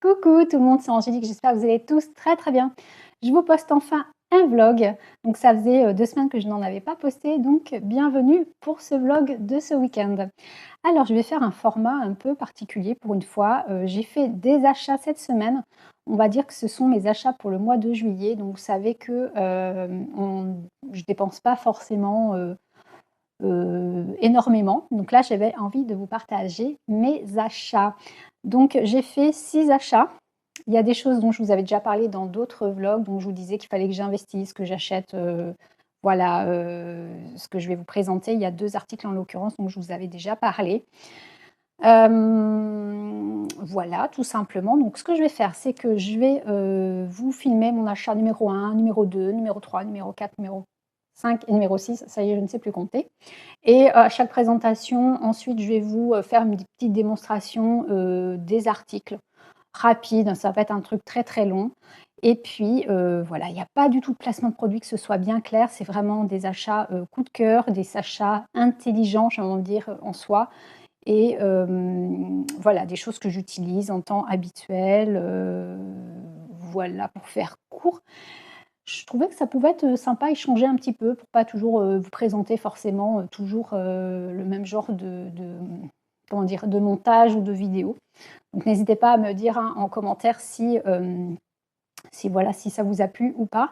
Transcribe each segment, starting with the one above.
Coucou tout le monde, c'est Angélique, j'espère que vous allez tous très très bien. Je vous poste enfin un vlog, donc ça faisait 2 semaines que je n'en avais pas posté, donc bienvenue pour ce vlog de ce week-end. Alors je vais faire un format un peu particulier pour une fois, j'ai fait des achats cette semaine, on va dire que ce sont mes achats pour le mois de juillet, donc vous savez que je dépense pas forcément énormément, donc là j'avais envie de vous partager mes achats. Donc j'ai fait 6 achats. Il y a des choses dont je vous avais déjà parlé dans d'autres vlogs, donc je vous disais qu'il fallait que j'investisse, que j'achète, voilà, ce que je vais vous présenter. Il y a 2 articles en l'occurrence dont je vous avais déjà parlé. Voilà, tout simplement. Donc ce que je vais faire, c'est que je vais, vous filmer mon achat numéro 1, numéro 2, numéro 3, numéro 4, numéro 5 et numéro 6. Ça y est, je ne sais plus compter. Et à chaque présentation, ensuite, je vais vous faire une petite démonstration des articles rapides. Ça va être un truc très très long. Et puis voilà, il n'y a pas du tout de placement de produit, que ce soit bien clair. C'est vraiment des achats coup de cœur, des achats intelligents, j'ai envie de dire, en soi. Et voilà, des choses que j'utilise en temps habituel. Voilà, pour faire court. Je trouvais que ça pouvait être sympa, échanger un petit peu pour pas toujours vous présenter forcément toujours le même genre comment dire, de montage ou de vidéo. Donc n'hésitez pas à me dire hein, en commentaire si voilà, si ça vous a plu ou pas.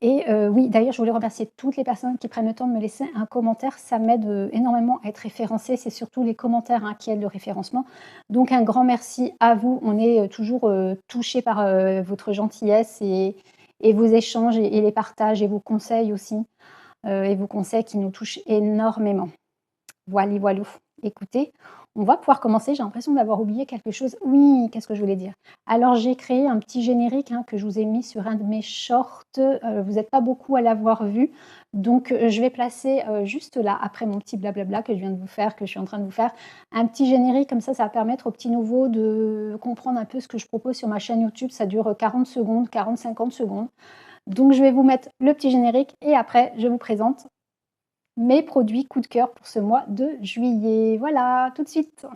Et oui, d'ailleurs, je voulais remercier toutes les personnes qui prennent le temps de me laisser un commentaire. Ça m'aide énormément à être référencée. C'est surtout les commentaires hein, qui aident le référencement. Donc un grand merci à vous. On est toujours touchés par votre gentillesse et vos échanges et les partages et vos conseils aussi. Et vos conseils qui nous touchent énormément. Voilà, voilou. Écoutez, on va pouvoir commencer. J'ai l'impression d'avoir oublié quelque chose. Oui, qu'est-ce que je voulais dire? Alors, j'ai créé un petit générique hein, que je vous ai mis sur un de mes shorts. Vous n'êtes pas beaucoup à l'avoir vu. Donc, je vais placer juste là, après mon petit blablabla que je viens de vous faire, que je suis en train de vous faire, un petit générique. Comme ça va permettre aux petits nouveaux de comprendre un peu ce que je propose sur ma chaîne YouTube. Ça dure 40 secondes, 40-50 secondes. Donc, je vais vous mettre le petit générique et après, je vous présente mes produits coup de cœur pour ce mois de juillet. Voilà, tout de suite.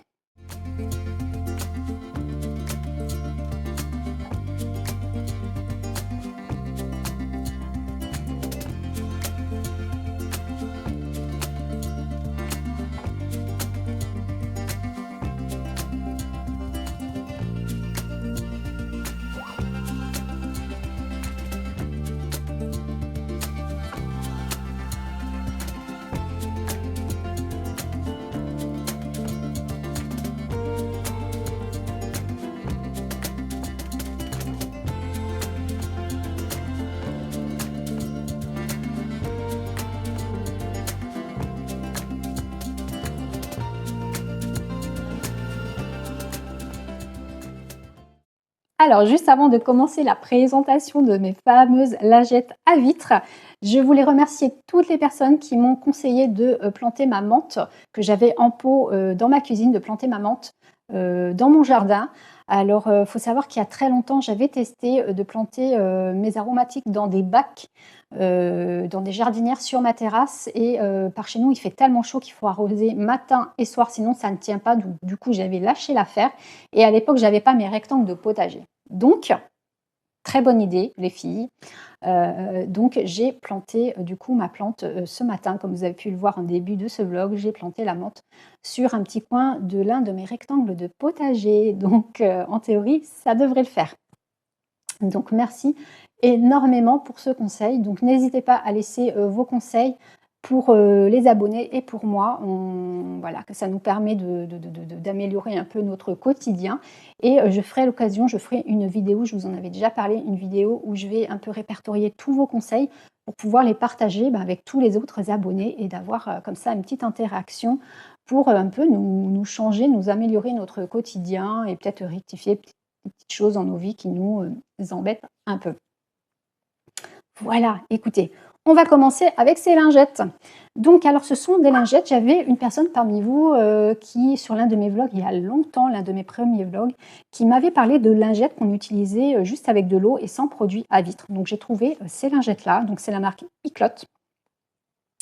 Alors, juste avant de commencer la présentation de mes fameuses lingettes à vitre, je voulais remercier toutes les personnes qui m'ont conseillé de planter ma menthe, que j'avais en pot dans ma cuisine, de planter ma menthe dans mon jardin. Alors, il faut savoir qu'il y a très longtemps, j'avais testé de planter mes aromatiques dans des bacs, dans des jardinières sur ma terrasse. Et par chez nous, il fait tellement chaud qu'il faut arroser matin et soir, sinon ça ne tient pas. Du coup, j'avais lâché l'affaire. Et à l'époque, je n'avais pas mes rectangles de potager. Donc, très bonne idée, les filles. Donc j'ai planté, du coup, ma plante, ce matin. Comme vous avez pu le voir en début de ce vlog, j'ai planté la menthe sur un petit coin de l'un de mes rectangles de potager. Donc en théorie, ça devrait le faire. Donc merci énormément pour ce conseil. Donc n'hésitez pas à laisser vos conseils pour les abonnés et pour moi. Voilà, que ça nous permet d'améliorer un peu notre quotidien. Et je ferai une vidéo, je vous en avais déjà parlé, une vidéo où je vais un peu répertorier tous vos conseils pour pouvoir les partager avec tous les autres abonnés et d'avoir comme ça une petite interaction pour un peu nous changer, nous améliorer notre quotidien et peut-être rectifier des petites choses dans nos vies qui nous embêtent un peu. Voilà, écoutez, on va commencer avec ces lingettes. Donc, alors, ce sont des lingettes. J'avais une personne parmi vous qui, sur l'un de mes vlogs, il y a longtemps, l'un de mes premiers vlogs, qui m'avait parlé de lingettes qu'on utilisait juste avec de l'eau et sans produit à vitre. Donc, j'ai trouvé ces lingettes-là. Donc, c'est la marque Icloth.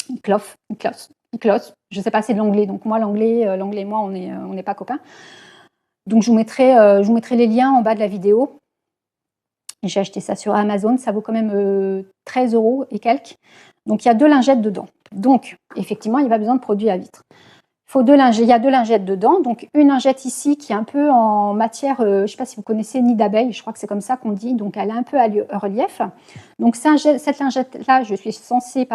Je ne sais pas, c'est de l'anglais. Donc, moi, l'anglais et moi, on n'est pas copains. Donc, je vous mettrai les liens en bas de la vidéo. J'ai acheté ça sur Amazon, ça vaut quand même 13 € et quelques. Donc il y a 2 lingettes dedans. Donc effectivement, il n'y a pas besoin de produits à vitre. Il y a 2 lingettes dedans. Donc une lingette ici qui est un peu en matière, je ne sais pas si vous connaissez nid d'abeille, je crois que c'est comme ça qu'on dit. Donc elle est un peu à relief. Donc cette lingette-là, je suis censée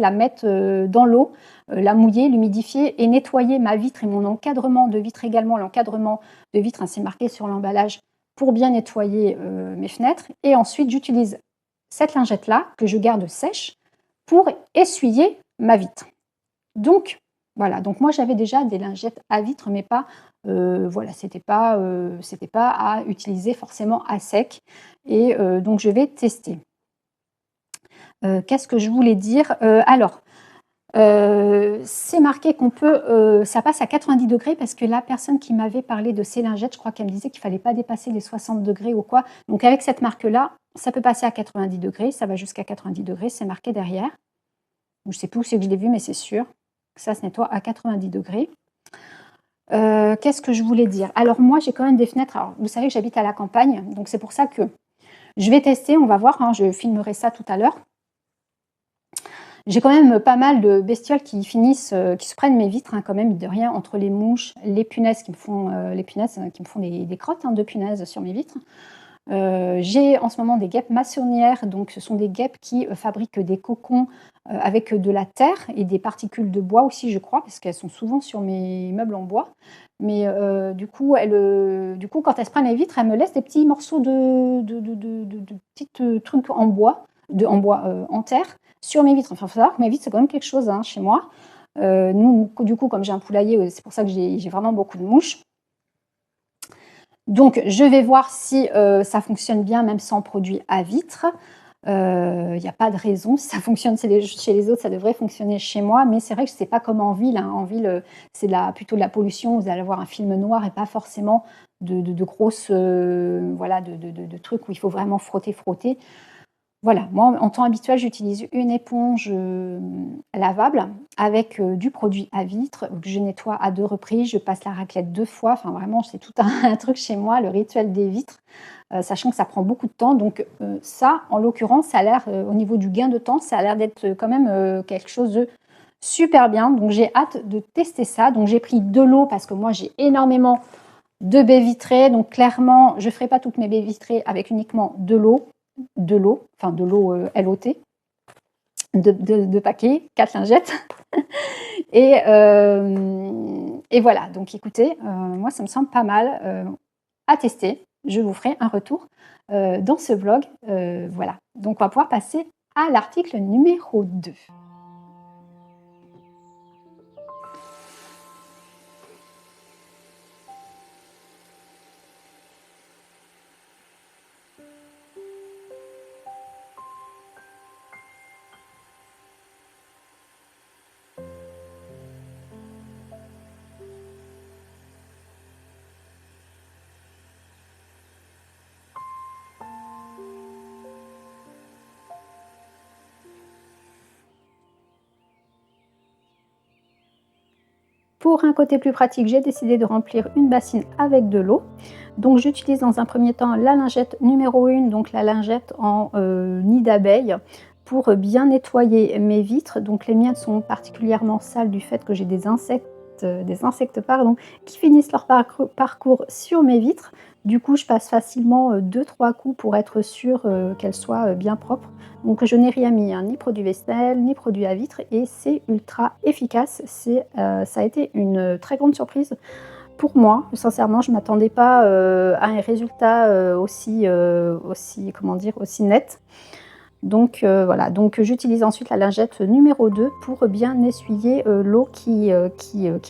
la mettre dans l'eau, la mouiller, l'humidifier et nettoyer ma vitre et mon encadrement de vitre également. L'encadrement de vitre, c'est marqué sur l'emballage, pour bien nettoyer mes fenêtres. Et ensuite, j'utilise cette lingette-là, que je garde sèche, pour essuyer ma vitre. Donc, voilà. Donc, moi, j'avais déjà des lingettes à vitre, mais pas, c'était pas à utiliser forcément à sec. Et donc, je vais tester. Qu'est-ce que je voulais dire c'est marqué qu'on peut, ça passe à 90 degrés parce que la personne qui m'avait parlé de ces lingettes, je crois qu'elle me disait qu'il ne fallait pas dépasser les 60 degrés ou quoi. Donc avec cette marque-là, ça peut passer à 90 degrés, ça va jusqu'à 90 degrés, c'est marqué derrière. Je ne sais plus où c'est que je l'ai vu, mais c'est sûr. Ça se nettoie à 90 degrés. Qu'est-ce que je voulais dire? Alors moi, j'ai quand même des fenêtres. Alors, vous savez que j'habite à la campagne, donc c'est pour ça que je vais tester, on va voir, je filmerai ça tout à l'heure. J'ai quand même pas mal de bestioles qui se prennent mes vitres, quand même, de rien, entre les mouches, les punaises qui me font, des crottes de punaises sur mes vitres. J'ai en ce moment des guêpes maçonnières, donc ce sont des guêpes qui fabriquent des cocons avec de la terre et des particules de bois aussi, je crois, parce qu'elles sont souvent sur mes meubles en bois. Mais du coup, quand elles se prennent les vitres, elles me laissent des petits morceaux de petits trucs en bois, en terre, sur mes vitres. Enfin, il faut savoir que mes vitres, c'est quand même quelque chose chez moi. Nous, du coup, comme j'ai un poulailler, c'est pour ça que j'ai vraiment beaucoup de mouches. Donc, je vais voir si ça fonctionne bien, même sans produit à vitre. Il n'y a pas de raison. Si ça fonctionne chez les autres, ça devrait fonctionner chez moi. Mais c'est vrai que ce n'est pas comme en ville. En ville, c'est plutôt de la pollution. Vous allez avoir un film noir et pas forcément de grosses de trucs où il faut vraiment frotter. Voilà, moi, en temps habituel, j'utilise une éponge lavable avec du produit à vitre que je nettoie à 2 reprises. Je passe la raclette 2 fois. Enfin, vraiment, c'est tout un truc chez moi, le rituel des vitres, sachant que ça prend beaucoup de temps. Donc ça, en l'occurrence, ça a l'air, au niveau du gain de temps, ça a l'air d'être quand même quelque chose de super bien. Donc j'ai hâte de tester ça. Donc j'ai pris de l'eau parce que moi, j'ai énormément de baies vitrées. Donc clairement, je ne ferai pas toutes mes baies vitrées avec uniquement de l'eau, LOT, de paquets, 4 lingettes. Et voilà, donc écoutez, moi ça me semble pas mal à tester. Je vous ferai un retour dans ce vlog. Voilà, donc on va pouvoir passer à l'article numéro 2. Pour un côté plus pratique, j'ai décidé de remplir une bassine avec de l'eau. Donc j'utilise dans un premier temps la lingette numéro 1, donc la lingette en nid d'abeille, pour bien nettoyer mes vitres. Donc les miennes sont particulièrement sales du fait que j'ai des insectes pardon, qui finissent leur parcours sur mes vitres. Du coup, je passe facilement 2-3 coups pour être sûre qu'elles soient bien propres. Donc je n'ai rien mis, hein, ni produit vaisselle, ni produit à vitre, et c'est ultra efficace. Ça a été une très grande surprise pour moi. Sincèrement, je ne m'attendais pas à un résultat aussi, comment dire, aussi net. Donc voilà, donc j'utilise ensuite la lingette numéro 2 pour bien essuyer l'eau qui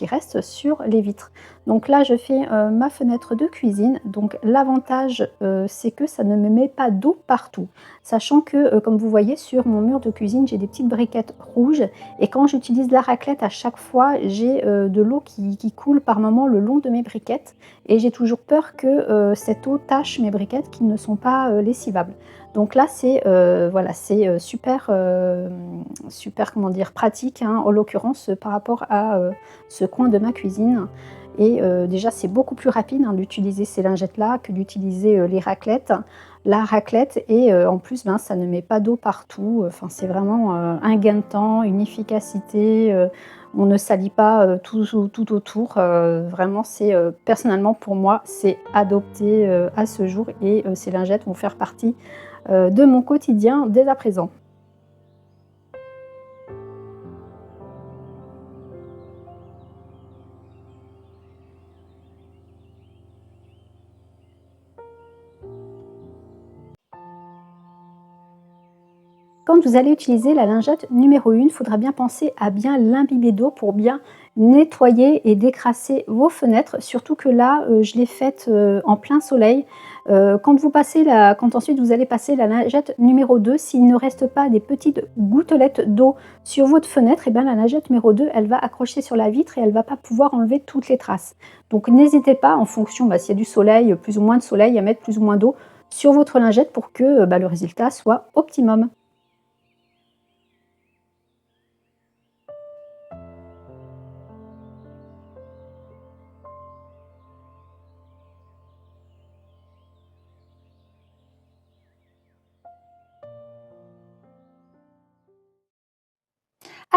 reste sur les vitres. Donc là, je fais ma fenêtre de cuisine. Donc l'avantage, c'est que ça ne me met pas d'eau partout. Sachant que, comme vous voyez sur mon mur de cuisine, j'ai des petites briquettes rouges, et quand j'utilise la raclette, à chaque fois, j'ai de l'eau qui coule par moments le long de mes briquettes, et j'ai toujours peur que cette eau tache mes briquettes qui ne sont pas lessivables. Donc là, c'est voilà, c'est super, comment dire, pratique, hein, en l'occurrence par rapport à ce coin de ma cuisine. Et déjà, c'est beaucoup plus rapide, hein, d'utiliser ces lingettes-là que d'utiliser les raclettes. La raclette, et en plus, ben, ça ne met pas d'eau partout. Enfin, c'est vraiment un gain de temps, une efficacité. On ne salit pas tout autour. Vraiment, c'est personnellement pour moi, c'est adopté à ce jour, et ces lingettes vont faire partie de mon quotidien dès à présent. Quand vous allez utiliser la lingette numéro 1, il faudra bien penser à bien l'imbiber d'eau pour bien nettoyer et décrasser vos fenêtres. Surtout que là, je l'ai faite en plein soleil. Quand ensuite vous allez passer la lingette numéro 2, s'il ne reste pas des petites gouttelettes d'eau sur votre fenêtre, et bien la lingette numéro 2, elle va accrocher sur la vitre et elle ne va pas pouvoir enlever toutes les traces. Donc n'hésitez pas, en fonction, s'il y a du soleil, plus ou moins de soleil, à mettre plus ou moins d'eau sur votre lingette pour que le résultat soit optimum.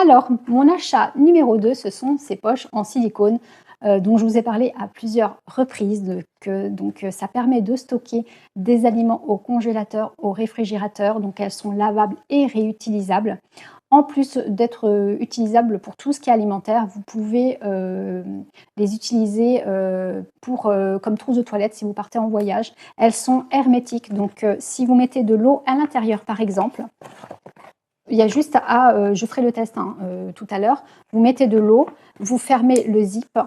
Alors, mon achat numéro 2, ce sont ces poches en silicone dont je vous ai parlé à plusieurs reprises. Ça permet de stocker des aliments au congélateur, au réfrigérateur. Donc elles sont lavables et réutilisables. En plus d'être utilisables pour tout ce qui est alimentaire, vous pouvez les utiliser comme trousse de toilette si vous partez en voyage. Elles sont hermétiques, donc si vous mettez de l'eau à l'intérieur par exemple, il y a juste à, je ferai le test, hein, tout à l'heure, vous mettez de l'eau, vous fermez le zip,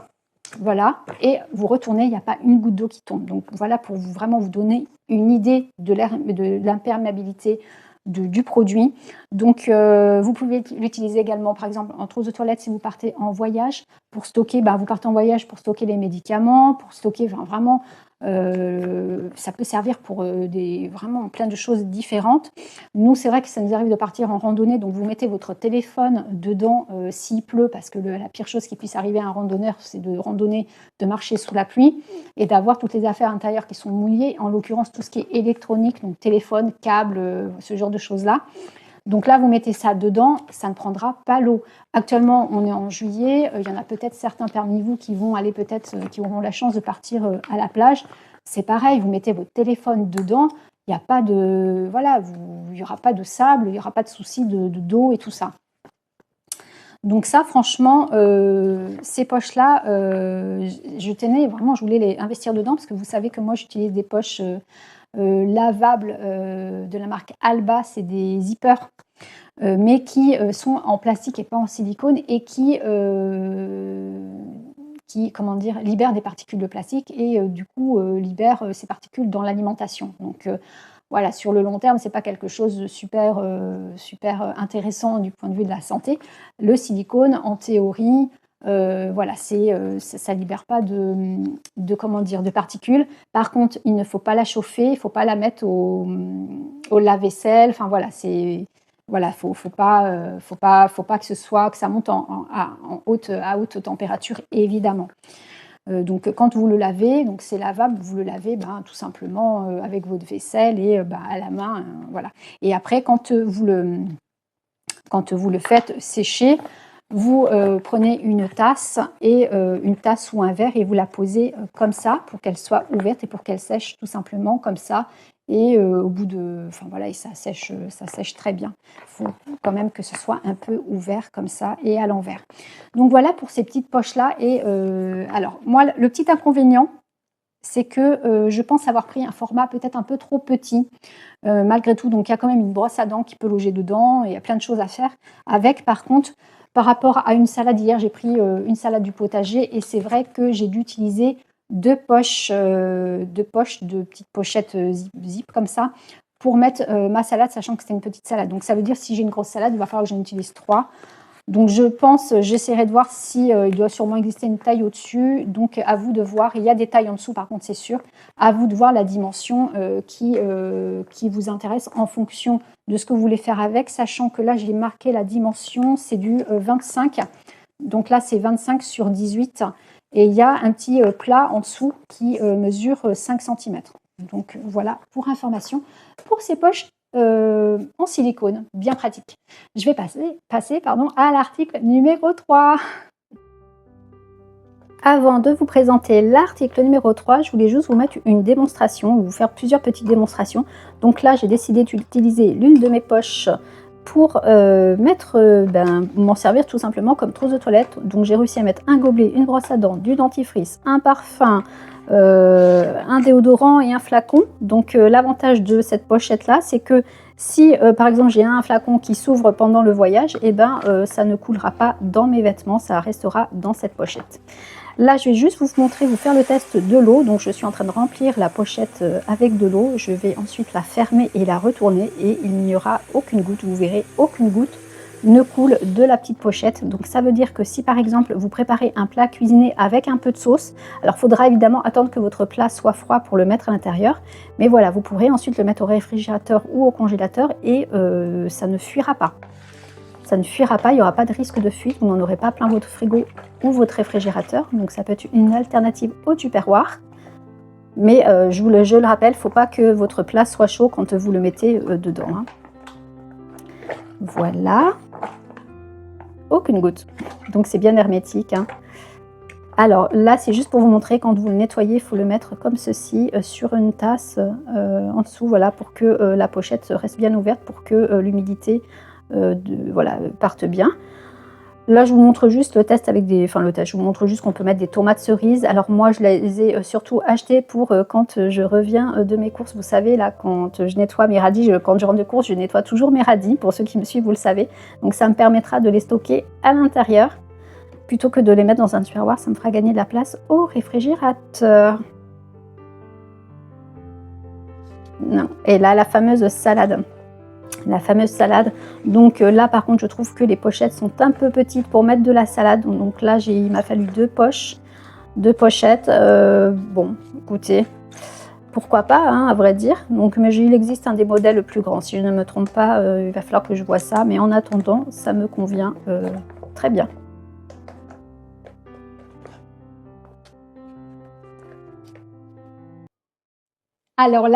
voilà, et vous retournez, il n'y a pas une goutte d'eau qui tombe. Donc voilà, pour vraiment vous donner une idée de l'imperméabilité du produit. Donc vous pouvez l'utiliser également par exemple en trousse de toilette si vous partez en voyage pour stocker, vous partez en voyage pour stocker les médicaments, pour stocker, vraiment ça peut servir pour vraiment plein de choses différentes. Nous, c'est vrai que ça nous arrive de partir en randonnée, donc vous mettez votre téléphone dedans s'il pleut, parce que la pire chose qui puisse arriver à un randonneur, c'est de randonner, de marcher sous la pluie et d'avoir toutes les affaires intérieures qui sont mouillées, en l'occurrence tout ce qui est électronique, donc téléphone, câble, ce genre de choses-là. Donc là, vous mettez ça dedans, ça ne prendra pas l'eau. Actuellement, on est en juillet, il y en a peut-être certains parmi vous qui vont aller qui auront la chance de partir à la plage. C'est pareil, vous mettez votre téléphone dedans, il n'y a pas de, voilà, il n'y aura pas de sable, il n'y aura pas de souci d'eau et tout ça. Donc ça, franchement, ces poches-là, je tenais vraiment, je voulais les investir dedans, parce que vous savez que moi, j'utilise des poches lavables de la marque Alba, c'est des zippers, mais qui sont en plastique et pas en silicone, et comment dire, libèrent des particules de plastique, et du coup libèrent ces particules dans l'alimentation. Donc voilà, sur le long terme, c'est pas quelque chose de super intéressant du point de vue de la santé. Le silicone, en théorie, voilà, ça libère pas comment dire, de particules. Par contre, il ne faut pas la chauffer, il ne faut pas la mettre au lave-vaisselle. Enfin voilà, voilà, faut pas que ça monte à haute température, évidemment. Donc quand vous le lavez, donc c'est lavable, vous le lavez tout simplement avec votre vaisselle et à la main, voilà. Et après, quand vous le faites sécher, vous prenez une tasse ou un verre et vous la posez comme ça pour qu'elle soit ouverte et pour qu'elle sèche tout simplement comme ça. Et au bout de, enfin voilà, et ça sèche très bien. Il faut quand même que ce soit un peu ouvert comme ça et à l'envers. Donc voilà pour ces petites poches là. Et alors moi, le petit inconvénient, c'est que je pense avoir pris un format peut-être un peu trop petit. Malgré tout, donc il y a quand même une brosse à dents qui peut loger dedans, et il y a plein de choses à faire avec. Par contre, par rapport à une salade, hier j'ai pris une salade du potager et c'est vrai que j'ai dû utiliser deux poches, de petites pochettes zip comme ça pour mettre ma salade, sachant que c'était une petite salade. Donc ça veut dire si j'ai une grosse salade, il va falloir que j'en utilise trois. Donc je pense, j'essaierai de voir si il doit sûrement exister une taille au-dessus. Donc à vous de voir. Il y a des tailles en dessous, par contre, c'est sûr. À vous de voir la dimension qui vous intéresse en fonction de ce que vous voulez faire avec, sachant que là j'ai marqué la dimension, c'est du 25. Donc là c'est 25 sur 18. Et il y a un petit plat en dessous qui mesure 5 cm. Donc voilà, pour information, pour ces poches en silicone, bien pratique. Je vais passer à l'article numéro 3. Avant de vous présenter l'article numéro 3, je voulais juste vous mettre une démonstration, vous faire plusieurs petites démonstrations. Donc là, j'ai décidé d'utiliser l'une de mes poches pour m'en servir tout simplement comme trousse de toilette. Donc j'ai réussi à mettre un gobelet, une brosse à dents, du dentifrice, un parfum, un déodorant et un flacon. Donc l'avantage de cette pochette là, c'est que si par exemple j'ai un flacon qui s'ouvre pendant le voyage, ça ne coulera pas dans mes vêtements, ça restera dans cette pochette. Là, je vais juste vous faire le test de l'eau. Donc, je suis en train de remplir la pochette avec de l'eau. Je vais ensuite la fermer et la retourner et il n'y aura aucune goutte. Vous verrez, aucune goutte ne coule de la petite pochette. Donc, ça veut dire que si, par exemple, vous préparez un plat cuisiné avec un peu de sauce, alors il faudra évidemment attendre que votre plat soit froid pour le mettre à l'intérieur. Mais voilà, vous pourrez ensuite le mettre au réfrigérateur ou au congélateur et ça ne fuira pas. Ça ne fuira pas, il n'y aura pas de risque de fuite, vous n'en aurez pas plein votre frigo ou votre réfrigérateur. Donc ça peut être une alternative au Tupperware. Mais je le rappelle, il ne faut pas que votre plat soit chaud quand vous le mettez dedans. Hein. Voilà. Aucune goutte. Donc c'est bien hermétique. Hein. Alors là, c'est juste pour vous montrer, quand vous le nettoyez, il faut le mettre comme ceci, sur une tasse en dessous, voilà, pour que la pochette reste bien ouverte, pour que l'humidité parte bien. Là, je vous montre juste le test avec je vous montre juste qu'on peut mettre des tomates cerises. Alors moi, je les ai surtout achetées pour quand je reviens de mes courses. Vous savez, là, quand je nettoie mes radis, quand je rentre de course, je nettoie toujours mes radis. Pour ceux qui me suivent, vous le savez. Donc ça me permettra de les stocker à l'intérieur. Plutôt que de les mettre dans un tupperware, ça me fera gagner de la place au réfrigérateur. Non. Et là, la fameuse salade. Donc là, par contre, je trouve que les pochettes sont un peu petites pour mettre de la salade. Donc là, il m'a fallu deux pochettes. Bon, écoutez, pourquoi pas, hein, à vrai dire. Donc, mais il existe un des modèles plus grands. Si je ne me trompe pas, il va falloir que je vois ça. Mais en attendant, ça me convient très bien. Alors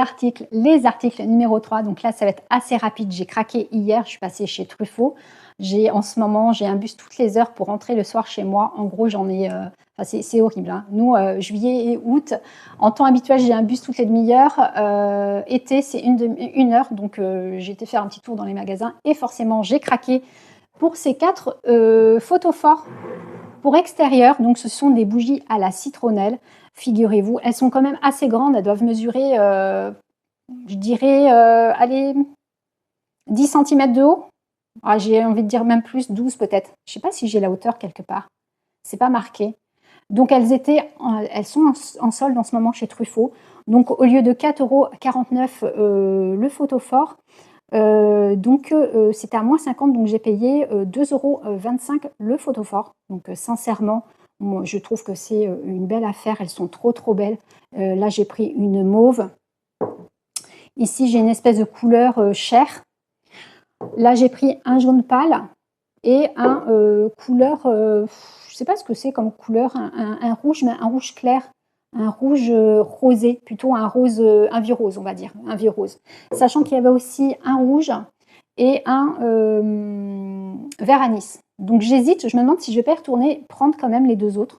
les articles numéro 3, donc là ça va être assez rapide, j'ai craqué hier, je suis passée chez Truffaut. En ce moment, j'ai un bus toutes les heures pour rentrer le soir chez moi. En gros, j'en ai... c'est horrible. Hein. Nous, juillet et août, en temps habituel, j'ai un bus toutes les demi-heures. Été, c'est une heure. Donc, j'ai été faire un petit tour dans les magasins. Et forcément, j'ai craqué pour ces 4 photophores pour extérieur. Donc, ce sont des bougies à la citronnelle. Figurez-vous, elles sont quand même assez grandes. Elles doivent mesurer, je dirais, allez, 10 cm de haut. Ah, j'ai envie de dire même plus, 12 peut-être. Je ne sais pas si j'ai la hauteur quelque part. C'est pas marqué. Donc elles sont en solde en ce moment chez Truffaut. Donc au lieu de 4,49 € le photophore, c'était à moins 50, donc j'ai payé 2,25 € le photophore. Donc sincèrement, moi, je trouve que c'est une belle affaire. Elles sont trop belles. Là j'ai pris une mauve. Ici j'ai une espèce de couleur chair. Là, j'ai pris un jaune pâle et un couleur, je sais pas ce que c'est comme couleur, un rouge, mais un rouge clair, un rouge rosé, plutôt un rose, un vieux rose, on va dire, un vieux rose. Sachant qu'il y avait aussi un rouge et un vert anis. Donc j'hésite, je me demande si je vais pas y retourner, prendre quand même les deux autres.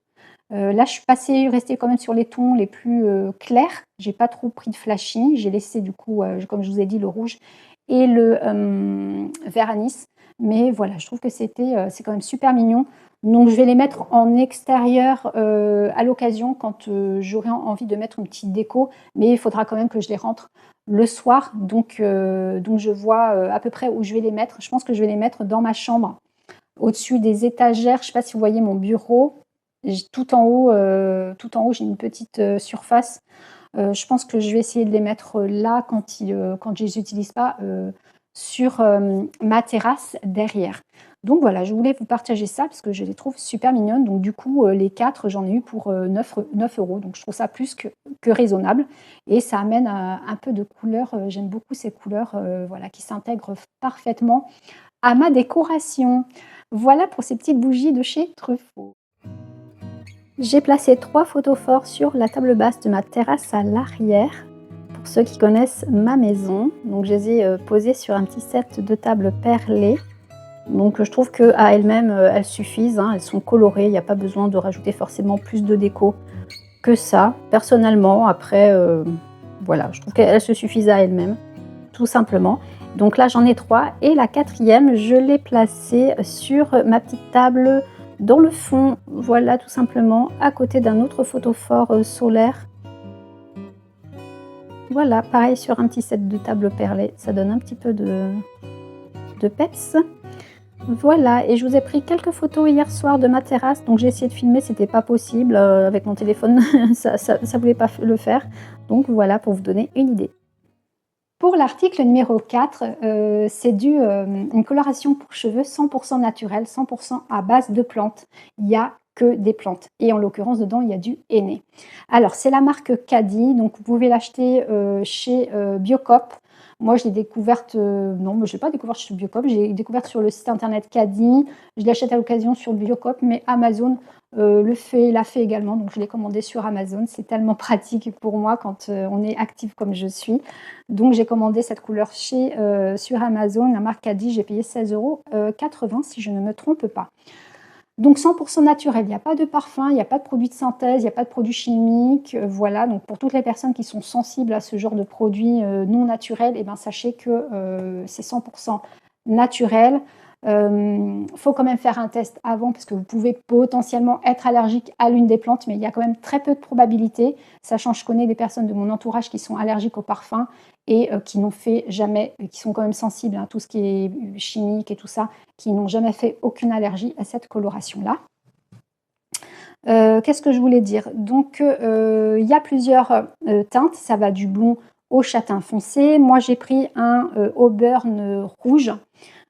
Là, je suis restée quand même sur les tons les plus clairs. J'ai pas trop pris de flashy. J'ai laissé du coup, comme je vous ai dit, le rouge et le vert anis. Mais voilà, je trouve que c'est quand même super mignon. Donc je vais les mettre en extérieur à l'occasion quand j'aurai envie de mettre une petite déco. Mais il faudra quand même que je les rentre le soir. Donc je vois à peu près où je vais les mettre. Je pense que je vais les mettre dans ma chambre, au-dessus des étagères. Je ne sais pas si vous voyez mon bureau. Tout en haut, j'ai une petite surface. Je pense que je vais essayer de les mettre là quand je ne les utilise pas, sur ma terrasse derrière. Donc voilà, je voulais vous partager ça parce que je les trouve super mignonnes. Donc du coup, les 4, j'en ai eu pour 9 euros. Donc je trouve ça plus que raisonnable. Et ça amène un peu de couleur. J'aime beaucoup ces couleurs voilà, qui s'intègrent parfaitement à ma décoration. Voilà pour ces petites bougies de chez Truffaut. J'ai placé 3 photos forts sur la table basse de ma terrasse à l'arrière, pour ceux qui connaissent ma maison. Donc je les ai posées sur un petit set de tables perlées. Donc je trouve qu'à elles-mêmes, elles suffisent, hein, elles sont colorées, il n'y a pas besoin de rajouter forcément plus de déco que ça. Personnellement, après, voilà, je trouve qu'elles se suffisent à elles-mêmes, tout simplement. Donc là, j'en ai 3 et la quatrième, je l'ai placée sur ma petite table dans le fond, voilà, tout simplement, à côté d'un autre photophore solaire. Voilà, pareil sur un petit set de table perlée, ça donne un petit peu de peps. Voilà, et je vous ai pris quelques photos hier soir de ma terrasse, donc j'ai essayé de filmer, c'était pas possible, avec mon téléphone, ça voulait pas le faire. Donc voilà, pour vous donner une idée. Pour l'article numéro 4, c'est une coloration pour cheveux 100 naturelle, 100 à base de plantes. Il y a que des plantes et en l'occurrence dedans il y a du henné. Alors c'est la marque Caddy, donc vous pouvez l'acheter chez Biocop. Moi je l'ai découverte, non, je ne l'ai pas découverte chez Biocop, j'ai découverte sur le site internet Caddy. Je l'achète à l'occasion sur Biocop, mais Amazon l'a fait également, donc je l'ai commandé sur Amazon. C'est tellement pratique pour moi quand on est active comme je suis. Donc j'ai commandé cette couleur sur Amazon, la marque Caddy, j'ai payé 16,80 € si je ne me trompe pas. Donc 100 naturel, il n'y a pas de parfum, il n'y a pas de produits de synthèse, il n'y a pas de produits chimiques. Voilà, donc pour toutes les personnes qui sont sensibles à ce genre de produits non naturels, eh ben, sachez que c'est 100 naturel. Faut quand même faire un test avant parce que vous pouvez potentiellement être allergique à l'une des plantes, mais il y a quand même très peu de probabilités, sachant que je connais des personnes de mon entourage qui sont allergiques aux parfums et qui n'ont fait jamais, qui sont quand même sensibles à tout ce qui est chimique et tout ça, qui n'ont jamais fait aucune allergie à cette coloration-là. Qu'est-ce que je voulais dire? Donc, il y a plusieurs teintes, ça va du blond au châtain foncé. Moi, j'ai pris un auburn rouge.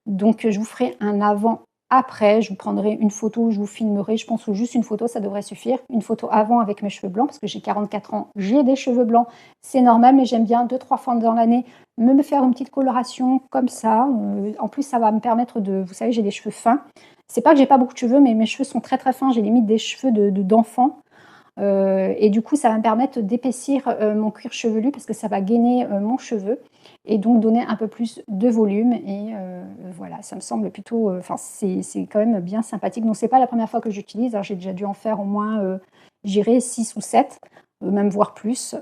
Donc, je vous ferai un avant-après. Je vous prendrai une photo, je vous filmerai. Je pense que juste une photo, ça devrait suffire. Une photo avant avec mes cheveux blancs, parce que j'ai 44 ans, j'ai des cheveux blancs, c'est normal, mais j'aime bien 2-3 fois dans l'année me faire une petite coloration comme ça. En plus, ça va me permettre de... Vous savez, j'ai des cheveux fins. C'est pas que j'ai pas beaucoup de cheveux, mais mes cheveux sont très très fins. J'ai limite des cheveux d'enfant. Et du coup, ça va me permettre d'épaissir mon cuir chevelu parce que ça va gainer mon cheveu et donc donner un peu plus de volume. Et voilà, ça me semble plutôt... Enfin, c'est quand même bien sympathique. Donc, c'est pas la première fois que j'utilise. Alors, j'ai déjà dû en faire au moins, j'irai 6 ou 7, même voire plus.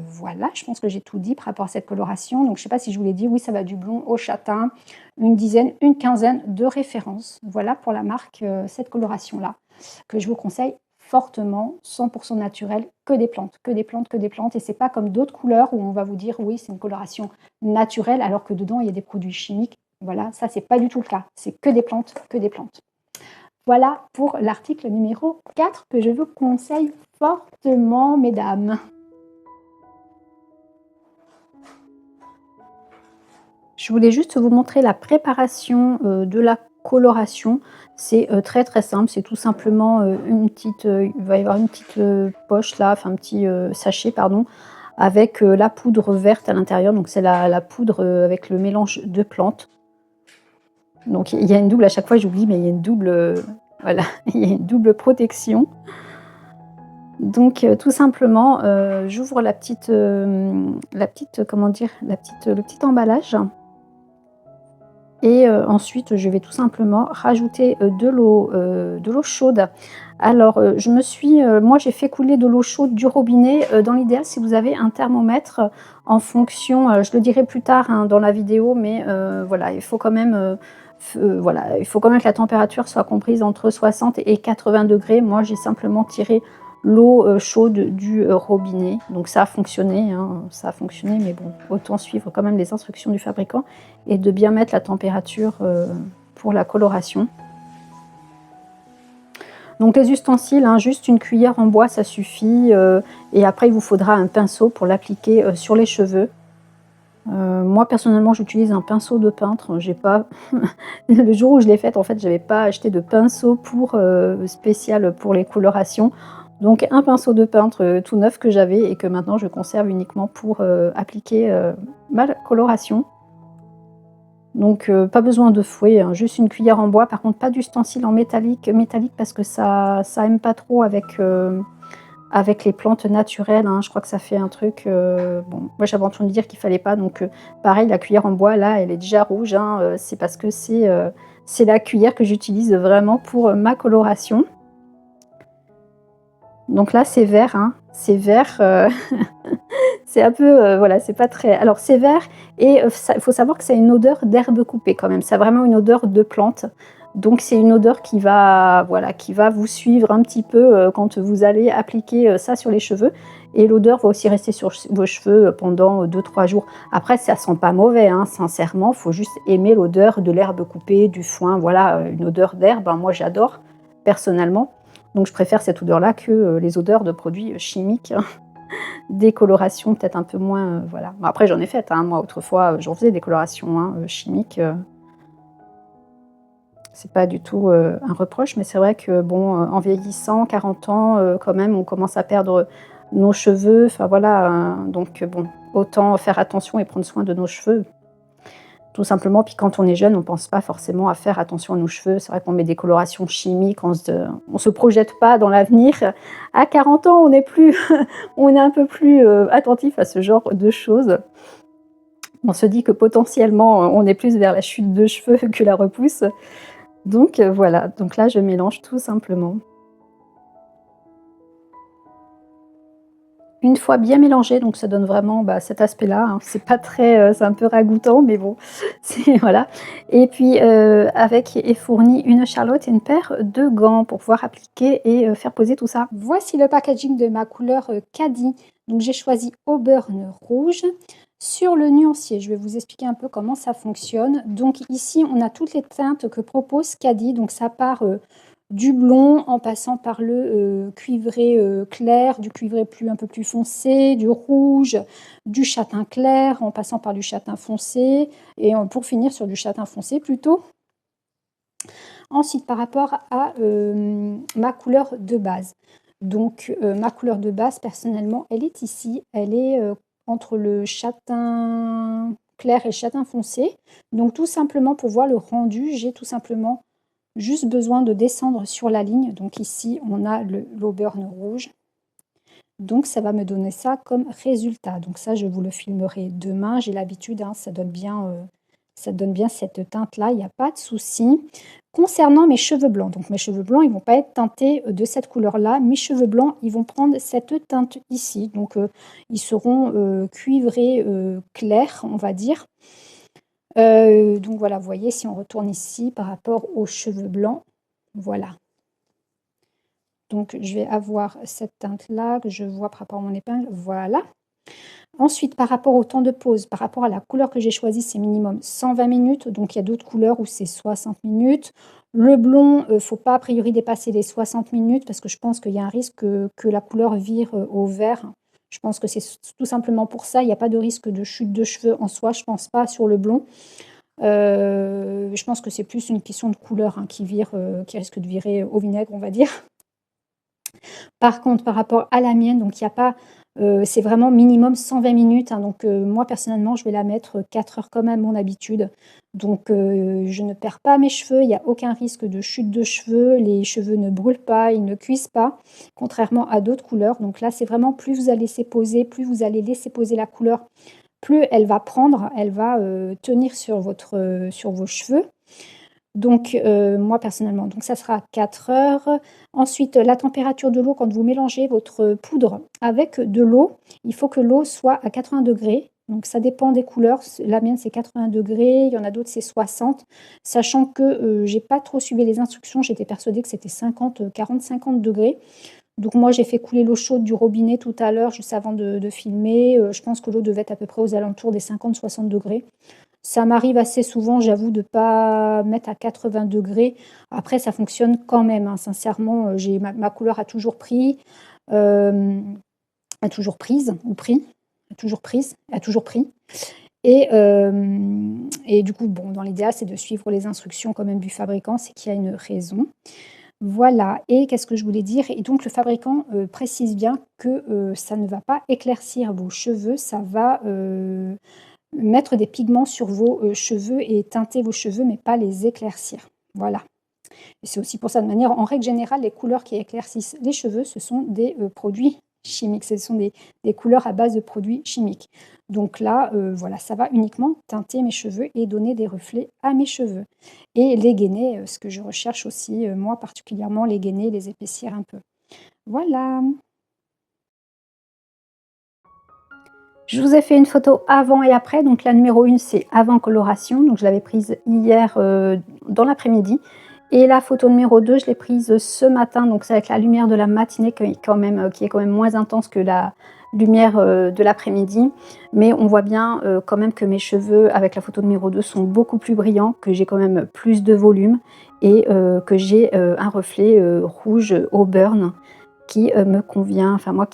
Voilà, je pense que j'ai tout dit par rapport à cette coloration. Donc, je sais pas si je vous l'ai dit. Oui, ça va du blond au châtain. Une dizaine, une quinzaine de références. Voilà pour la marque, cette coloration-là, que je vous conseille fortement, 100 naturel, que des plantes, que des plantes, que des plantes. Et c'est pas comme d'autres couleurs où on va vous dire oui, c'est une coloration naturelle, alors que dedans il y a des produits chimiques. Voilà, ça c'est pas du tout le cas. C'est que des plantes, que des plantes. Voilà pour l'article numéro 4 que je vous conseille fortement, mesdames. Je voulais juste vous montrer la préparation de la coloration. C'est très très simple, c'est tout simplement une petite, il va y avoir une petite poche là, enfin un petit sachet, pardon, avec la poudre verte à l'intérieur. Donc c'est la poudre avec le mélange de plantes. Donc il y a une double, à chaque fois j'oublie, mais il y a une double, voilà, il y a une double protection. Donc tout simplement, j'ouvre la petite, comment dire? Le petit emballage et ensuite je vais tout simplement rajouter, de l'eau chaude. Alors, moi j'ai fait couler de l'eau chaude du robinet, dans l'idéal si vous avez un thermomètre, en fonction, je le dirai plus tard, hein, dans la vidéo, mais voilà, il faut quand même, voilà, il faut quand même que la température soit comprise entre 60 et 80 degrés. Moi j'ai simplement tiré l'eau, chaude du, robinet, donc ça a fonctionné, hein, ça a fonctionné, mais bon, autant suivre quand même les instructions du fabricant et de bien mettre la température, pour la coloration. Donc les ustensiles, hein, juste une cuillère en bois, ça suffit, et après il vous faudra un pinceau pour l'appliquer, sur les cheveux. Moi personnellement, j'utilise un pinceau de peintre, j'ai pas le jour où je l'ai faite, en fait, j'avais pas acheté de pinceau spécial pour les colorations. Donc un pinceau de peintre, tout neuf que j'avais et que maintenant je conserve uniquement pour, appliquer, ma coloration. Donc pas besoin de fouet, hein, juste une cuillère en bois. Par contre, pas d'ustensile en métallique parce que ça aime pas trop avec les plantes naturelles, hein. Je crois que ça fait un truc, bon, moi j'avais entendu dire qu'il fallait pas, donc pareil, la cuillère en bois là, elle est déjà rouge, hein, c'est parce que c'est la cuillère que j'utilise vraiment pour, ma coloration. Donc là, c'est vert, hein, c'est vert, c'est un peu, voilà, c'est pas très, alors c'est vert et il faut savoir que ça a une odeur d'herbe coupée quand même. Ça a vraiment une odeur de plante. Donc c'est une odeur qui va, voilà, qui va vous suivre un petit peu, quand vous allez appliquer, ça sur les cheveux, et l'odeur va aussi rester sur vos cheveux, pendant 2-3 jours. Après ça sent pas mauvais, hein, sincèrement, faut juste aimer l'odeur de l'herbe coupée, du foin, voilà, une odeur d'herbe, hein, moi j'adore personnellement. Donc je préfère cette odeur-là que, les odeurs de produits, chimiques. Des colorations peut-être un peu moins, voilà. Bon, après j'en ai faites, hein, moi autrefois, j'en faisais des colorations, hein, chimiques, c'est pas du tout, un reproche, mais c'est vrai que bon, en vieillissant, 40 ans, quand même, on commence à perdre nos cheveux, enfin voilà, donc bon, autant faire attention et prendre soin de nos cheveux, tout simplement. Puis quand on est jeune, on pense pas forcément à faire attention à nos cheveux. C'est vrai qu'on met des colorations chimiques, on se projette pas dans l'avenir. À 40 ans, on est plus on est un peu plus, attentif à ce genre de choses. On se dit que potentiellement, on est plus vers la chute de cheveux que la repousse. Donc voilà, donc là je mélange tout simplement. Une fois bien mélangé, donc ça donne vraiment, bah, cet aspect-là, hein. C'est pas très, c'est un peu ragoûtant, mais bon, c'est voilà. Et puis, avec est fournie une charlotte et une paire de gants pour pouvoir appliquer et faire poser tout ça. Voici le packaging de ma couleur, Caddy. Donc j'ai choisi Auburn rouge. Sur le nuancier, je vais vous expliquer un peu comment ça fonctionne. Donc ici, on a toutes les teintes que propose Caddy. Donc ça part, du blond en passant par le, cuivré, clair, du cuivré un peu plus foncé, du rouge, du châtain clair, en passant par du châtain foncé et pour finir sur du châtain foncé plutôt. Ensuite, par rapport à, ma couleur de base. Donc, ma couleur de base, personnellement, elle est ici. Elle est, entre le châtain clair et le châtain foncé. Donc tout simplement pour voir le rendu, j'ai tout simplement juste besoin de descendre sur la ligne. Donc ici, on a l'auburn rouge. Donc ça va me donner ça comme résultat. Donc ça, je vous le filmerai demain. J'ai l'habitude, hein, ça donne bien cette teinte-là, il n'y a pas de souci. Concernant mes cheveux blancs, donc mes cheveux blancs, ils ne vont pas être teintés de cette couleur-là. Mes cheveux blancs, ils vont prendre cette teinte ici. Donc ils seront cuivrés clairs, on va dire. Donc voilà, vous voyez, si on retourne ici par rapport aux cheveux blancs, voilà. Donc je vais avoir cette teinte-là que je vois par rapport à mon épingle, voilà. Ensuite, par rapport au temps de pose, par rapport à la couleur que j'ai choisie, c'est minimum 120 minutes. Donc il y a d'autres couleurs où c'est 60 minutes. Le blond, il ne faut pas a priori dépasser les 60 minutes parce que je pense qu'il y a un risque que la couleur vire au vert. Je pense que c'est tout simplement pour ça. Il n'y a pas de risque de chute de cheveux en soi, je ne pense pas sur le blond. Je pense que c'est plus une question de couleur, hein, qui risque de virer au vinaigre, on va dire. Par contre, par rapport à la mienne, donc il n'y a pas C'est vraiment minimum 120 minutes, hein, donc moi personnellement, je vais la mettre 4 heures comme à mon habitude. Donc je ne perds pas mes cheveux, il y a aucun risque de chute de cheveux, les cheveux ne brûlent pas, ils ne cuisent pas, contrairement à d'autres couleurs. Donc là, c'est vraiment plus vous allez laisser poser, plus vous allez laisser poser la couleur, plus elle va prendre, elle va, tenir sur vos cheveux. Donc moi personnellement, donc ça sera 4 heures. Ensuite, la température de l'eau quand vous mélangez votre poudre avec de l'eau, il faut que l'eau soit à 80 degrés. Donc ça dépend des couleurs. La mienne, c'est 80 degrés, il y en a d'autres, c'est 60. Sachant que j'ai pas trop suivi les instructions, j'étais persuadée que c'était 50, 40-50 degrés. Donc moi, j'ai fait couler l'eau chaude du robinet tout à l'heure, juste avant de filmer. Je pense que l'eau devait être à peu près aux alentours des 50-60 degrés. Ça m'arrive assez souvent, j'avoue, de ne pas mettre à 80 degrés. Après, ça fonctionne quand même, hein. Sincèrement, ma couleur a toujours pris, euh, a toujours prise, ou pris, a toujours prise, a toujours pris. Et du coup, bon, dans l'idéal, c'est de suivre les instructions quand même du fabricant, c'est qu'il y a une raison. Voilà, et qu'est-ce que je voulais dire? Et donc le fabricant précise bien que ça ne va pas éclaircir vos cheveux, ça va mettre des pigments sur vos cheveux et teinter vos cheveux, mais pas les éclaircir. Voilà. Et c'est aussi pour ça, de manière, en règle générale, les couleurs qui éclaircissent les cheveux, ce sont des produits chimiques. Ce sont des couleurs à base de produits chimiques. Donc là, voilà, ça va uniquement teinter mes cheveux et donner des reflets à mes cheveux. Et les gainer, ce que je recherche aussi, moi particulièrement, les gainer, les épaissir un peu. Voilà. Je vous ai fait une photo avant et après. Donc la numéro 1, c'est avant coloration. Donc je l'avais prise hier dans l'après-midi. Et la photo numéro 2, je l'ai prise ce matin. Donc c'est avec la lumière de la matinée qui est quand même moins intense que la lumière de l'après-midi. Mais on voit bien quand même que mes cheveux, avec la photo numéro 2, sont beaucoup plus brillants, que j'ai quand même plus de volume et que j'ai un reflet rouge au burn qui me convient, enfin moi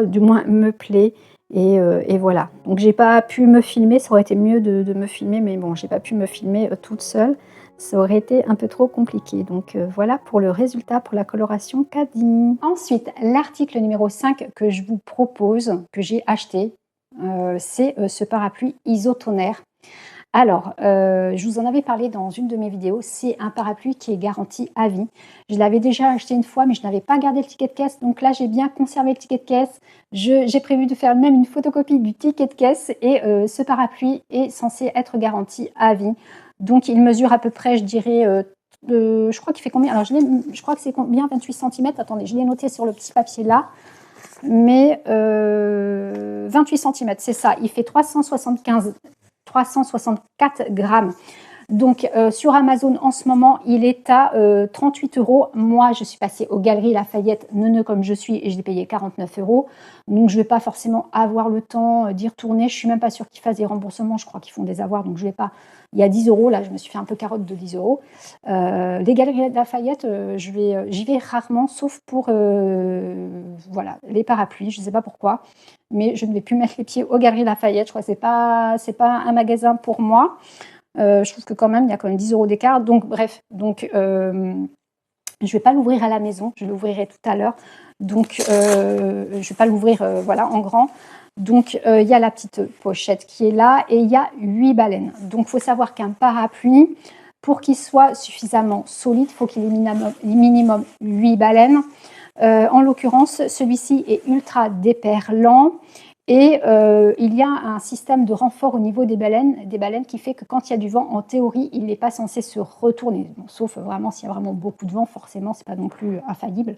du moins me plaît. Et voilà. Donc j'ai pas pu me filmer, ça aurait été mieux de me filmer, mais bon, j'ai pas pu me filmer toute seule. Ça aurait été un peu trop compliqué. Donc voilà pour le résultat pour la coloration Caddy. Ensuite, l'article numéro 5 que je vous propose, que j'ai acheté, c'est ce parapluie isotonaire. Alors, je vous en avais parlé dans une de mes vidéos, c'est un parapluie qui est garanti à vie. Je l'avais déjà acheté une fois, mais je n'avais pas gardé le ticket de caisse. Donc là, j'ai bien conservé le ticket de caisse. J'ai prévu de faire même une photocopie du ticket de caisse. Et ce parapluie est censé être garanti à vie. Donc, il mesure à peu près, je dirais, je crois qu'il fait combien? Alors, je crois que c'est combien? 28 cm. Attendez, je l'ai noté sur le petit papier là. Mais 28 cm, c'est ça. Il fait 364 grammes. Donc sur Amazon en ce moment, il est à 38 euros. Moi, je suis passée aux Galeries Lafayette, neuneu comme je suis, et je l'ai payé 49 euros. Donc je ne vais pas forcément avoir le temps d'y retourner. Je ne suis même pas sûre qu'ils fassent des remboursements. Je crois qu'ils font des avoirs, donc je ne vais pas. Il y a 10 euros, là, je me suis fait un peu carotte de 10 euros. Les Galeries Lafayette, j'y vais rarement, sauf pour voilà, les parapluies. Je ne sais pas pourquoi, mais je ne vais plus mettre les pieds aux Galeries Lafayette. Je crois que c'est pas un magasin pour moi. Je trouve que quand même, il y a quand même 10 euros d'écart. Donc, bref, je ne vais pas l'ouvrir à la maison. Je l'ouvrirai tout à l'heure. Donc, je ne vais pas l'ouvrir voilà, en grand. Donc, il y a la petite pochette qui est là et il y a 8 baleines. Donc, il faut savoir qu'un parapluie, pour qu'il soit suffisamment solide, il faut qu'il ait minimum 8 baleines. En l'occurrence, celui-ci est ultra déperlant. Et il y a un système de renfort au niveau des baleines qui fait que quand il y a du vent, en théorie, il n'est pas censé se retourner. Bon, sauf vraiment s'il y a vraiment beaucoup de vent, forcément, ce n'est pas non plus infaillible.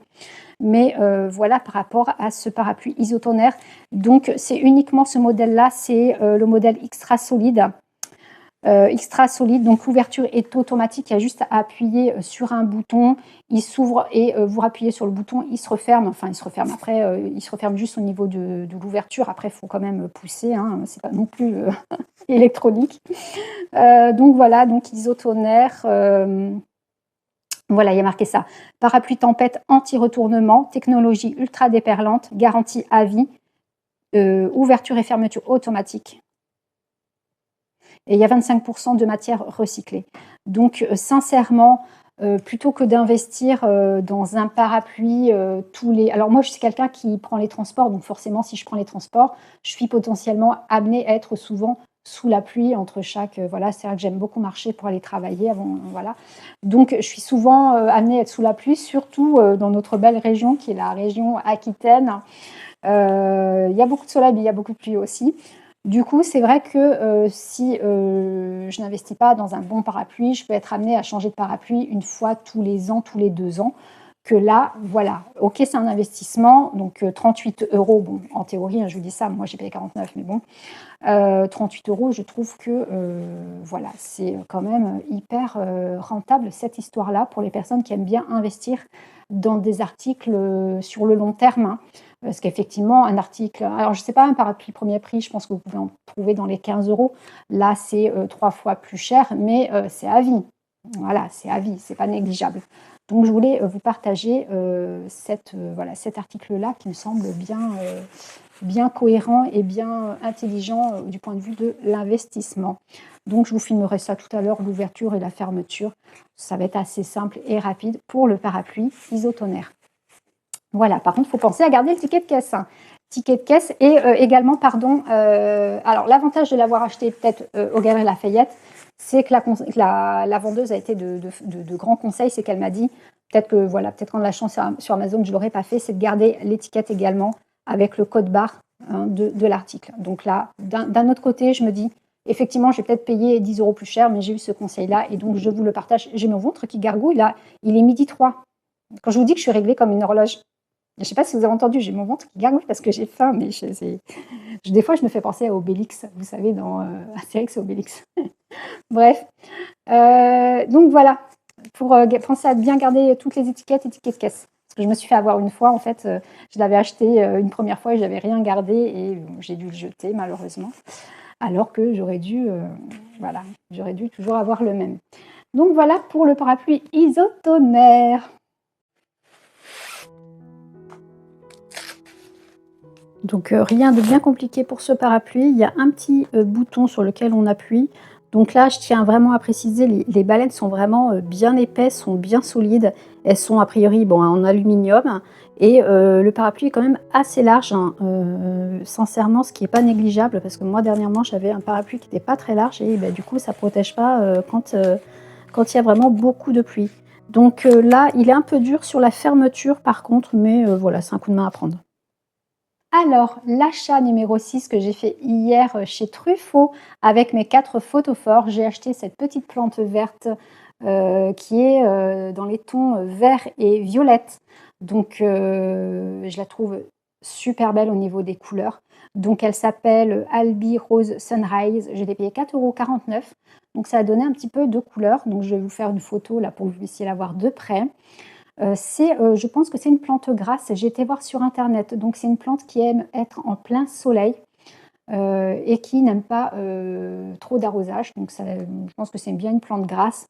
Mais voilà par rapport à ce parapluie isotonaire. Donc c'est uniquement ce modèle-là, c'est le modèle extra solide. Donc l'ouverture est automatique, il y a juste à appuyer sur un bouton, il s'ouvre et vous appuyez sur le bouton, il se referme, enfin il se referme après, il se referme juste au niveau de l'ouverture, après il faut quand même pousser, hein, c'est pas non plus électronique. Donc voilà, donc isotonaire, voilà, il y a marqué ça. Parapluie tempête anti-retournement, technologie ultra déperlante, garantie à vie, ouverture et fermeture automatique. Et il y a 25% de matière recyclée. Donc, sincèrement, plutôt que d'investir, dans un parapluie, tous les alors moi, je suis quelqu'un qui prend les transports, donc forcément, si je prends les transports, je suis potentiellement amenée à être souvent sous la pluie entre chaque, voilà, c'est vrai que j'aime beaucoup marcher pour aller travailler avant, voilà. Donc je suis souvent, amenée à être sous la pluie, surtout, dans notre belle région qui est la région Aquitaine. Il y a beaucoup de soleil, mais il y a beaucoup de pluie aussi. Du coup, c'est vrai que si je n'investis pas dans un bon parapluie, je peux être amenée à changer de parapluie une fois tous les ans, tous les 2 ans. Que là, voilà, ok, c'est un investissement, donc 38 euros, bon, en théorie, hein, je vous dis ça, moi j'ai payé 49, mais bon, 38 euros, je trouve que voilà, c'est quand même hyper rentable cette histoire-là pour les personnes qui aiment bien investir dans des articles sur le long terme, hein. Parce qu'effectivement, un article, alors je ne sais pas, un parapluie premier prix, je pense que vous pouvez en trouver dans les 15 euros. Là, c'est 3 fois plus cher, mais c'est à vie. Voilà, c'est à vie, c'est pas négligeable. Donc, je voulais vous partager voilà, cet article-là qui me semble bien cohérent et bien intelligent du point de vue de l'investissement. Donc, je vous filmerai ça tout à l'heure, l'ouverture et la fermeture. Ça va être assez simple et rapide pour le parapluie isotonaire. Voilà, par contre, il faut penser à garder le ticket de caisse, hein. Ticket de caisse et également, pardon, alors l'avantage de l'avoir acheté peut-être au Galeries Lafayette, c'est que la vendeuse a été de grands conseils, c'est qu'elle m'a dit, peut-être que voilà, peut-être qu'en l'achetant sur Amazon, je ne l'aurais pas fait, c'est de garder l'étiquette également avec le code barre, hein, de l'article. Donc là, d'un autre côté, je me dis, effectivement, je vais peut-être payer 10 euros plus cher, mais j'ai eu ce conseil-là et donc je vous le partage. J'ai mon ventre qui gargouille, là, il est 12h03. Quand je vous dis que je suis réglée comme une horloge, je ne sais pas si vous avez entendu, j'ai mon ventre qui gargouille parce que j'ai faim, mais des fois, je me fais penser à Obélix, vous savez, dans Astérix et Obélix. Bref, donc voilà, pour penser à bien garder toutes les étiquettes caisse. Parce que je me suis fait avoir une fois, en fait, je l'avais acheté une première fois et je n'avais rien gardé et j'ai dû le jeter, malheureusement. Alors que voilà, j'aurais dû toujours avoir le même. Donc voilà pour le parapluie isotonaire. Donc rien de bien compliqué pour ce parapluie. Il y a un petit bouton sur lequel on appuie. Donc là, je tiens vraiment à préciser, les baleines sont vraiment bien épaisses, sont bien solides. Elles sont a priori bon, en aluminium. Et le parapluie est quand même assez large, hein, sincèrement, ce qui n'est pas négligeable. Parce que moi, dernièrement, j'avais un parapluie qui n'était pas très large. Et du coup, ça ne protège pas quand il y a vraiment beaucoup de pluie. Donc là, il est un peu dur sur la fermeture par contre. Mais voilà, c'est un coup de main à prendre. Alors, l'achat numéro 6 que j'ai fait hier chez Truffaut avec mes 4 photophores, j'ai acheté cette petite plante verte qui est dans les tons vert et violette. Donc, je la trouve super belle au niveau des couleurs. Donc, elle s'appelle Albi Rose Sunrise. Je l'ai payé 4,49 €. Donc, ça a donné un petit peu de couleur. Donc, je vais vous faire une photo là pour que vous puissiez la voir de près. Je pense que c'est une plante grasse. J'ai été voir sur internet. Donc c'est une plante qui aime être en plein soleil et qui n'aime pas trop d'arrosage. Donc je pense que c'est bien une plante grasse.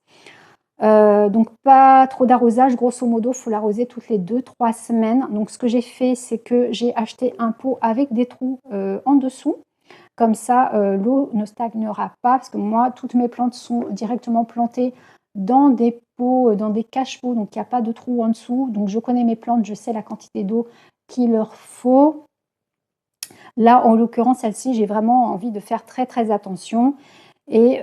Donc pas trop d'arrosage. Grosso modo, il faut l'arroser toutes les 2-3 semaines. Donc ce que j'ai fait, c'est que j'ai acheté un pot avec des trous en dessous. Comme ça, l'eau ne stagnera pas parce que moi, toutes mes plantes sont directement plantées dans des pots, dans des cache-pots, donc il n'y a pas de trou en dessous. Donc je connais mes plantes, je sais la quantité d'eau qu'il leur faut. Là, en l'occurrence, celle-ci, j'ai vraiment envie de faire très très attention. Et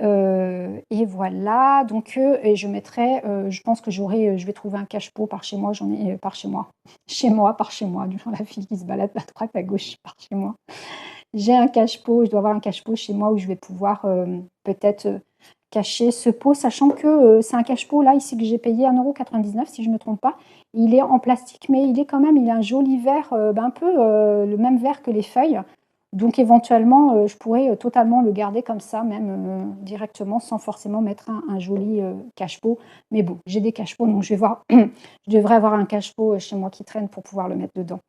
voilà, donc et je mettrai, je pense que je vais trouver un cache-pot par chez moi, j'en ai par chez moi. Chez moi, par chez moi, du genre la fille qui se balade à droite, à gauche, par chez moi. J'ai un cache-pot, je dois avoir un cache-pot chez moi où je vais pouvoir peut-être cacher ce pot, sachant que c'est un cache-pot là ici que j'ai payé 1,99 € si je ne me trompe pas. Il est en plastique, mais il a un joli vert, un peu le même vert que les feuilles. Donc éventuellement, je pourrais totalement le garder comme ça, même directement, sans forcément mettre un joli cache-pot. Mais bon, j'ai des cache-pots, donc je vais voir. Je devrais avoir un cache-pot chez moi qui traîne pour pouvoir le mettre dedans.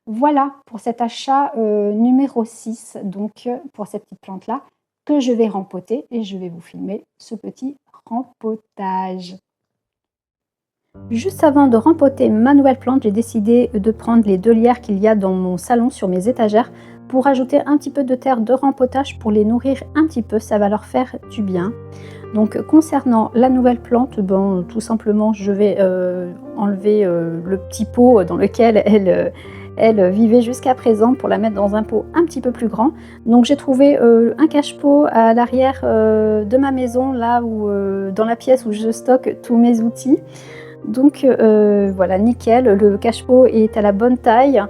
Voilà pour cet achat numéro 6, donc pour cette petite plante-là, que je vais rempoter et je vais vous filmer ce petit rempotage. Juste avant de rempoter ma nouvelle plante, j'ai décidé de prendre les 2 lierres qu'il y a dans mon salon sur mes étagères pour ajouter un petit peu de terre de rempotage pour les nourrir un petit peu, ça va leur faire du bien. Donc concernant la nouvelle plante, bon, tout simplement je vais, enlever, le petit pot dans lequel elle vivait jusqu'à présent pour la mettre dans un pot un petit peu plus grand. Donc j'ai trouvé, un cache-pot à l'arrière, de ma maison, là où, dans la pièce où je stocke tous mes outils. Donc voilà, nickel, le cache-pot est à la bonne taille,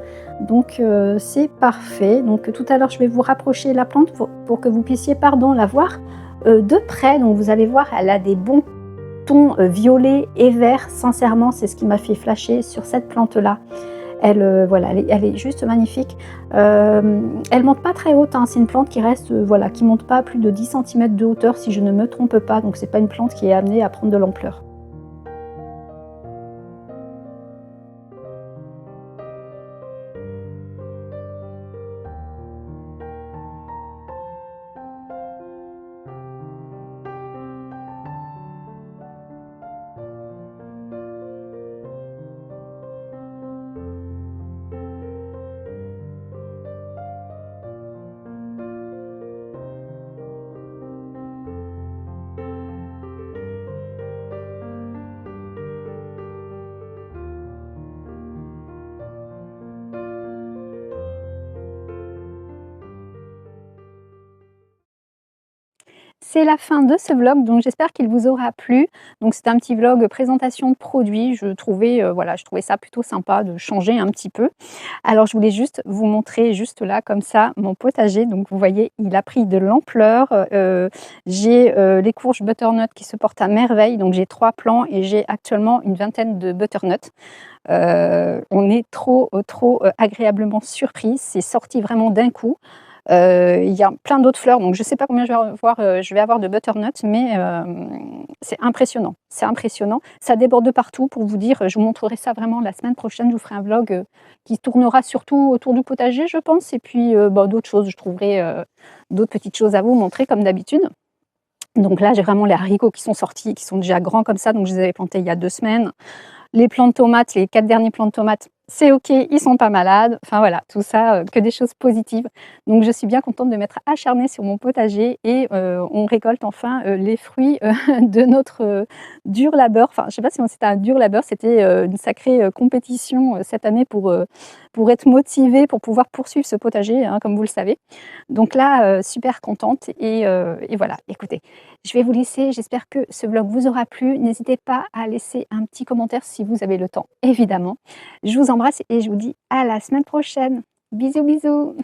donc c'est parfait. Donc tout à l'heure, je vais vous rapprocher la plante pour que vous puissiez, pardon, la voir, de près. Donc vous allez voir, elle a des bons tons, violets et verts. Sincèrement, c'est ce qui m'a fait flasher sur cette plante-là. Elle, voilà, elle est juste magnifique. Elle monte pas très haute, hein, c'est une plante qui reste, voilà, qui monte pas à plus de 10 centimètres de hauteur si je ne me trompe pas, donc c'est pas une plante qui est amenée à prendre de l'ampleur. C'est la fin de ce vlog, donc j'espère qu'il vous aura plu. Donc c'est un petit vlog présentation de produits. Je trouvais, voilà, je trouvais ça plutôt sympa de changer un petit peu. Alors je voulais juste vous montrer juste là comme ça mon potager. Donc vous voyez, il a pris de l'ampleur. J'ai, les courges butternut qui se portent à merveille. Donc j'ai 3 plants et j'ai actuellement une vingtaine de butternut. On est trop agréablement surpris. C'est sorti vraiment d'un coup. Il y a plein d'autres fleurs, donc je ne sais pas combien je vais avoir de butternut, mais c'est impressionnant, c'est impressionnant. Ça déborde de partout pour vous dire, je vous montrerai ça vraiment la semaine prochaine. Je vous ferai un vlog, qui tournera surtout autour du potager, je pense, et puis, bah, d'autres choses. Je trouverai, d'autres petites choses à vous montrer comme d'habitude. Donc là, j'ai vraiment les haricots qui sont sortis, qui sont déjà grands comme ça, donc je les avais plantés il y a 2 semaines. Les plants de tomates, les 4 derniers plants de tomates, c'est OK, ils sont pas malades. Enfin voilà, tout ça, que des choses positives. Donc je suis bien contente de m'être acharnée sur mon potager et on récolte enfin, les fruits, de notre, dur labeur. Enfin, je sais pas si c'était un dur labeur, c'était, une sacrée, compétition, cette année pour être motivée, pour pouvoir poursuivre ce potager, hein, comme vous le savez. Donc là, super contente et voilà. Écoutez, je vais vous laisser, j'espère que ce vlog vous aura plu. N'hésitez pas à laisser un petit commentaire si vous avez le temps, évidemment. Je vous embrasse et je vous dis à la semaine prochaine. Bisous, bisous.